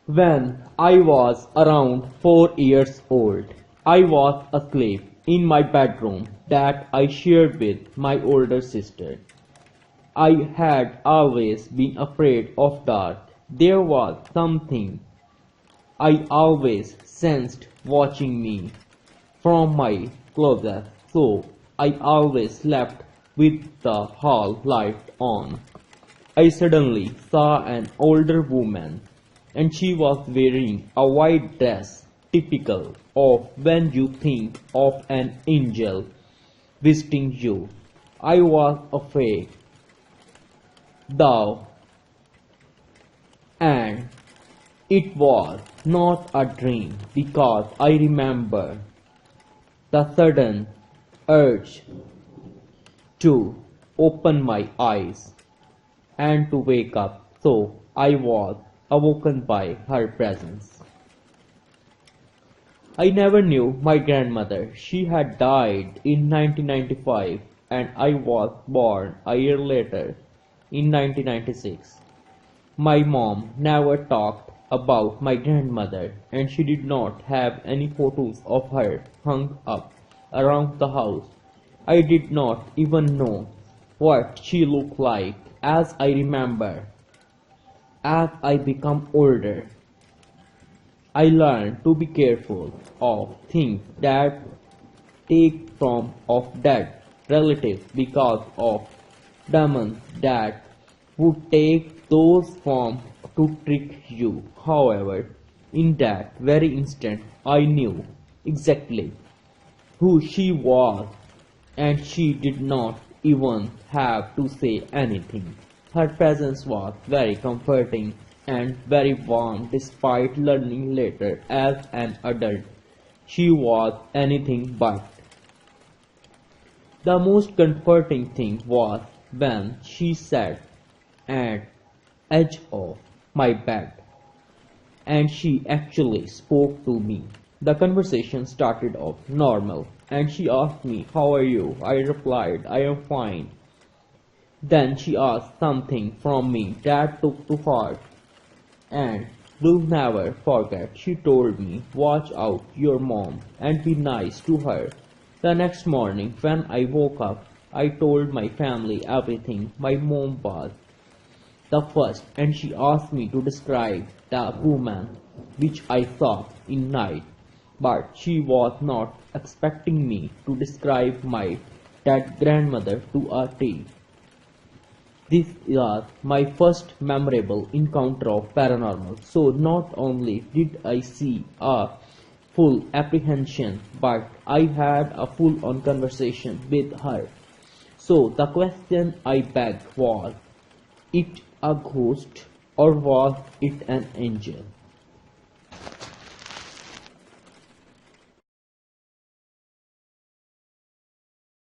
When I was around 4 years old, I was asleep in my bedroom that I shared with my older sister. I had always been afraid of dark. There was something I always sensed watching me from my closet, so I always slept with the hall light on. I suddenly saw an older woman, and she was wearing a white dress, typical of when you think of an angel visiting you. I was afraid, though, and it was not a dream because I remember the sudden urge to open my eyes and to wake up, so I was awoken by her presence. I never knew my grandmother. She had died in 1995 and I was born a year later in 1996. My mom never talked about my grandmother and she did not have any photos of her hung up around the house. I did not even know what she looked like. As I remember, as I become older, I learned to be careful of things that take form of dead relatives because of demons that would take those forms to trick you. However, in that very instant, I knew exactly who she was, and she did not even have to say anything. Her presence was very comforting and very warm despite learning later as an adult she was anything but. The most comforting thing was when she sat at edge of my bed and she actually spoke to me. The conversation started off normal and she asked me, "How are you?" I replied, "I am fine." Then she asked something from me that took to heart and will never forget. She told me, "Watch out your mom and be nice to her." The next morning when I woke up, I told my family everything. My mom was the first and she asked me to describe the woman which I saw in night, but she was not expecting me to describe my dead grandmother to a T. This was my first memorable encounter of paranormal, so not only did I see a full apprehension, but I had a full-on conversation with her. So the question I begged was, it a ghost or was it an angel?